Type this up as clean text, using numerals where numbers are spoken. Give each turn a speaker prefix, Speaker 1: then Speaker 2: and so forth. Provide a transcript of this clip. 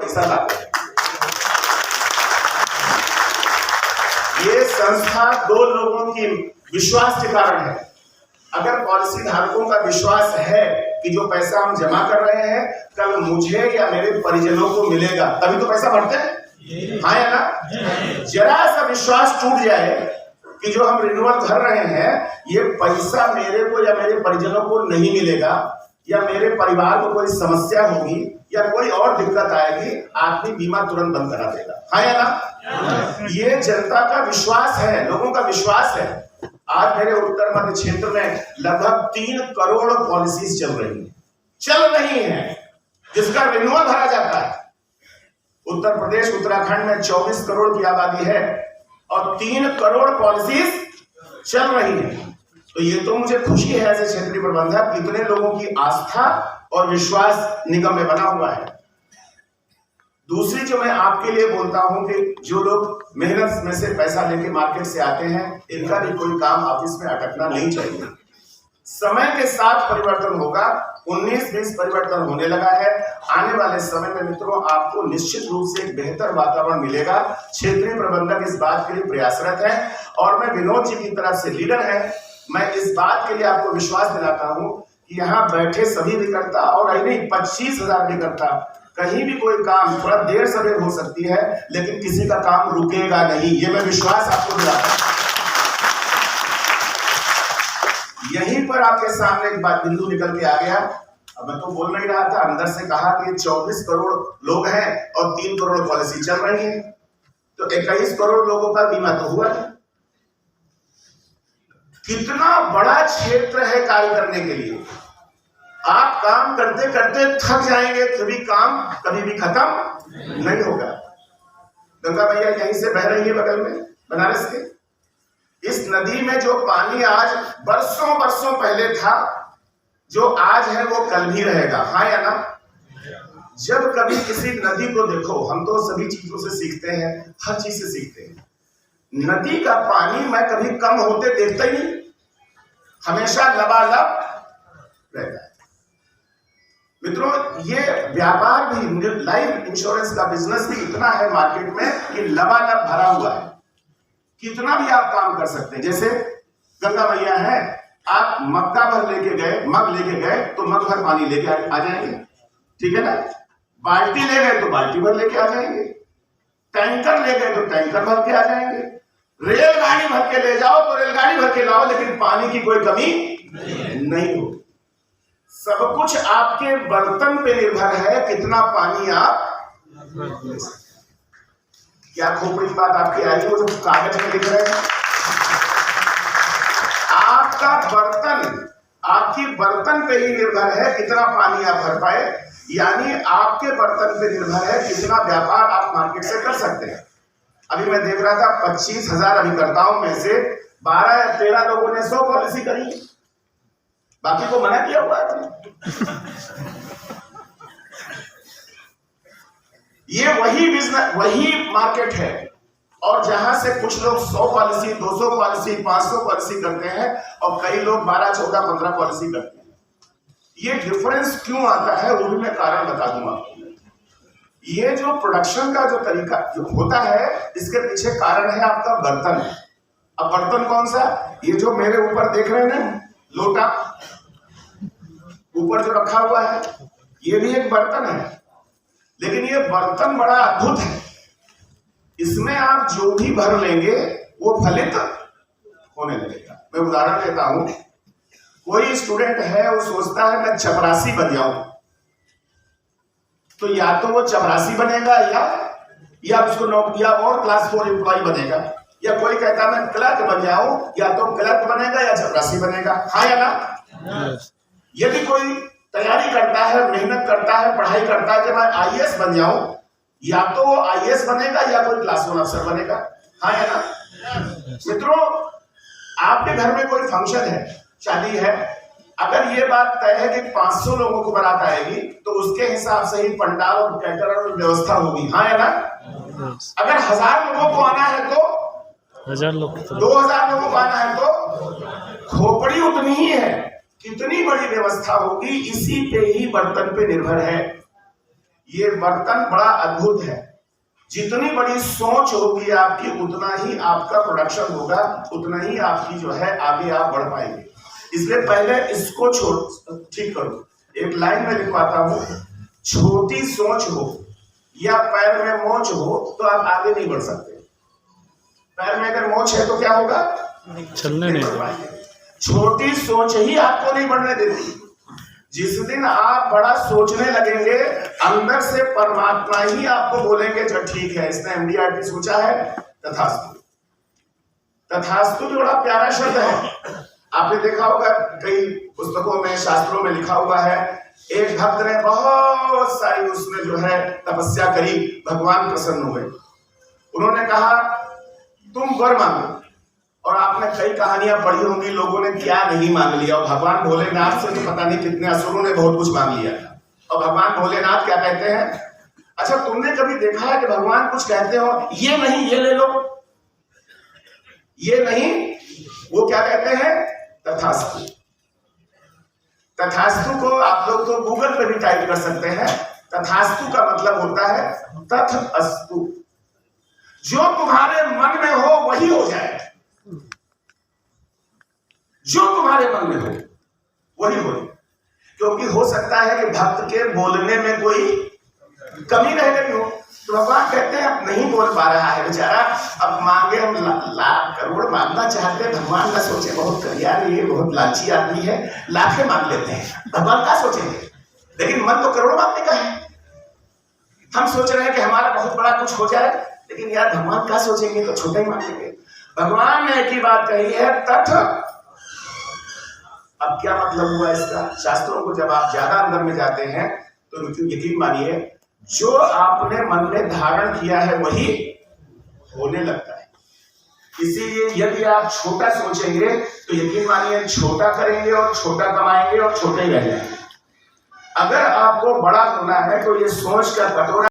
Speaker 1: पैसा लाते हैं। ये संस्था दो लोगों की विश्वास के कारण है। अगर पॉलिसी धारकों का विश्वास है कि जो पैसा हम जमा कर रहे हैं कल मुझे या मेरे परिजनों को मिलेगा, तभी तो पैसा भरते हैं, हाँ या ना? जरा सा विश्वास टूट जाए कि जो हम रिन्यूअल भर रहे हैं ये पैसा मेरे को या मेरे परिजनों को नहीं मिलेगा, या मेरे परिवार को कोई समस्या होगी या कोई और दिक्कत आएगी, आदमी बीमा तुरंत बंद करा देगा, हाँ या ना? ये जनता का विश्वास है, लोगों का विश्वास है। आज मेरे उत्तर मध्य क्षेत्र में लगभग 3 करोड़ पॉलिसीज चल रही हैं जिसका रिन्यूअल भरा जाता है। उत्तर प्रदेश उत्तराखंड में 24 करोड़ की आबादी है और 3 करोड़ पॉलिसीज चल रही है। तो ये तो मुझे खुशी है ऐसे क्षेत्रीय प्रबंधक, इतने लोगों की आस्था और विश्वास निगम में बना हुआ है। दूसरी जो मैं आपके लिए बोलता हूं कि जो लोग मेहनत में से पैसा लेके मार्केट से आते हैं इनका भी कोई काम ऑफिस में अटकना नहीं चाहिए। समय के साथ परिवर्तन होगा, 19-20 परिवर्तन होने लगा है। आने वाले समय में मित्रों आपको निश्चित रूप से एक बेहतर वातावरण मिलेगा। क्षेत्रीय प्रबंधक इस बात के लिए प्रयासरत है और मैं विनोद जी की तरफ से लीडर है, मैं इस बात के लिए आपको विश्वास दिलाता हूं कि यहाँ बैठे सभी विक्रेता और नहीं 25,000 विक्रेता, कहीं भी कोई काम थोड़ा देर सवेर हो सकती है लेकिन किसी का काम रुकेगा नहीं, ये मैं विश्वास आपको दिलाता हूं। यहीं पर आपके सामने एक बात बिंदु निकल के आ गया। अब मैं तो बोल नहीं रहा था, अंदर से कहा कि 24 करोड़ लोग हैं और 3 करोड़ पॉलिसी चल रही है, तो 21 करोड़ लोगों का बीमा तो हुआ है। कितना बड़ा क्षेत्र है कार्य करने के लिए। आप काम करते करते थक जाएंगे, कभी काम कभी भी खत्म नहीं होगा। गंगा मैया यहीं से बह रही है बगल में बनारस के। इस नदी में जो पानी आज बरसों बरसों पहले था, जो आज है वो कल भी रहेगा, हाँ या ना? जब कभी किसी नदी को देखो, हम तो सभी चीजों से सीखते हैं, हर चीज से सीखते हैं। नदी का पानी मैं कभी कम होते देखता ही नहीं, हमेशा लबालब रहता है। मित्रों ये व्यापार भी, लाइफ इंश्योरेंस का बिजनेस भी इतना है मार्केट में कि लबालब भरा हुआ है। कितना भी आप काम कर सकते हैं। जैसे गंगा मैया है, आप मग्गा भर लेके गए, मग लेके गए तो मग भर पानी लेके आ जाएंगे, ठीक है ना? बाल्टी ले गए तो बाल्टी भर लेके आ जाएंगे, टैंकर ले गए तो टैंकर भर के आ जाएंगे, रेलगाड़ी भर के ले जाओ तो रेलगाड़ी भर के लाओ, लेकिन पानी की कोई कमी नहीं हो। सब कुछ आपके बर्तन पे निर्भर है, कितना पानी आप। क्या खोपड़ी की बात आपकी आई, वो जो कागज में लिख रहे हैं, आपका बर्तन, आपकी बर्तन पे ही निर्भर है कितना पानी आप भर पाए, यानी आपके बर्तन पे निर्भर है कितना व्यापार आप मार्केट से कर सकते हैं। अभी मैं देख रहा था 25,000 अभिकर्ताओं में से 12 या 13 लोगों ने 100 पॉलिसी करी, बाकी को मना किया हुआ है। ये वही बिजनेस, वही मार्केट है। और जहां से कुछ लोग 100 पॉलिसी, 200 पॉलिसी, 500 पॉलिसी करते हैं और कई लोग 12, 14, 15 पॉलिसी करते हैं। ये डिफरेंस क्यों आता है वो भी मैं कारण बता दूंगा। ये जो प्रोडक्शन का जो तरीका जो होता है, इसके पीछे कारण है आपका बर्तन। अब बर्तन कौन सा? ये जो मेरे ऊपर देख रहे हैं ना, लोटा ऊपर जो रखा हुआ है, ये भी एक बर्तन है, लेकिन ये बर्तन बड़ा अद्भुत है। इसमें आप जो भी भर लेंगे वो फलित होने लगेगा। मैं उदाहरण देता हूं, कोई स्टूडेंट है वो सोचता है मैं चपरासी बन जाऊं, तो या तो वो चपरासी बनेगा या उसको या और क्लास 4 एम्प्लॉय बनेगा, या कोई कहता है मैं क्लर्क बन जाऊं, या तो क्लर्क बनेगा या चपरासी बनेगा, हाँ या ना? यदि कोई तैयारी करता है, मेहनत करता है, पढ़ाई करता है कि मैं आईएएस बन जाऊं, या तो वो आईएएस बनेगा या कोई क्लास 1 अफसर बनेगा, हाँ या ना? मित्रों आपके घर में कोई फंक्शन है, शादी है, अगर ये बात तय है कि 500 लोगों को बारात आएगी तो उसके हिसाब से ही पंडाल और कैटर और व्यवस्था होगी, हाँ या ना? अगर 1000 लोगों को आना है तो
Speaker 2: 1000 लोग,
Speaker 1: 2000 लोगों को आना है तो खोपड़ी उतनी ही है। कितनी बड़ी व्यवस्था होगी इसी पे ही बर्तन पे निर्भर है। ये बर्तन बड़ा अद्भुत है। जितनी बड़ी सोच होगी आपकी, उतना ही आपका प्रोडक्शन होगा, उतना ही आपकी जो है आगे आप बढ़ पाएंगे। इसलिए पहले इसको ठीक करो। एक लाइन में लिखवाता हूं, छोटी सोच हो या पैर में मोच हो तो आप आगे नहीं बढ़ सकते। पैर में अगर मोच है तो क्या होगा?
Speaker 2: चलने नहीं पाएंगे।
Speaker 1: छोटी सोच ही आपको नहीं बढ़ने देती। जिस दिन आप बड़ा सोचने लगेंगे, अंदर से परमात्मा ही आपको बोलेंगे जो ठीक है, इसने MDRT सोचा है, तथास्तु। तथास्तु जो बड़ा प्यारा शब्द है। आपने देखा होगा कई पुस्तकों में, शास्त्रों में लिखा हुआ है, एक भक्त ने बहुत सारी उसने जो है तपस्या करी, भगवान प्रसन्न हुए। उन्होंने कहा तुम वर मांगो, और आपने कई कहानियां पढ़ी होंगी, लोगों ने क्या नहीं मांग लिया, और भगवान भोलेनाथ से तो पता नहीं कितने असुरों ने बहुत कुछ मांग लिया था। और भगवान भोलेनाथ क्या कहते हैं? अच्छा, तुमने कभी देखा है कि भगवान कुछ कहते हो, ये नहीं ये ले लो, ये नहीं, वो क्या कहते हैं? तथास्तु। तथास्तु को आप लोग तो गूगल पे भी टाइप कर सकते हैं। तथास्तु का मतलब होता है तथ अस्तु। जो तुम्हारे मन में हो वही हो जाए, जो तुम्हारे मन में हो वही हो। क्योंकि हो सकता है कि भक्त के बोलने में कोई कमी रह गई हो, तो भगवान कहते हैं अब नहीं बोल पा रहा है बेचारा, अब मांगे हम लाख करोड़ मांगना चाहते हैं, भगवान ना सोचे बहुत यार ये बहुत लालची आदमी है, लाखें मांग लेते हैं, भगवान क्या सोचेंगे? लेकिन मन तो करोड़ मांगने का है। हम सोच रहे हैं कि हमारा बहुत बड़ा कुछ हो जाए, लेकिन यार भगवान क्या सोचेंगे, तो छोटा ही मांगेंगे। भगवान ने एक ही बात कही है, तथ। अब क्या मतलब हुआ इसका? शास्त्रों को जब आप ज्यादा अंदर में जाते हैं तो यकीन मानिए, जो आपने मन में धारण किया है वही होने लगता है। इसीलिए यदि आप छोटा सोचेंगे तो यकीन मानिए छोटा करेंगे और छोटा कमाएंगे और छोटे ही रह जाएंगे। अगर आपको बड़ा होना है तो ये सोच का कटोरा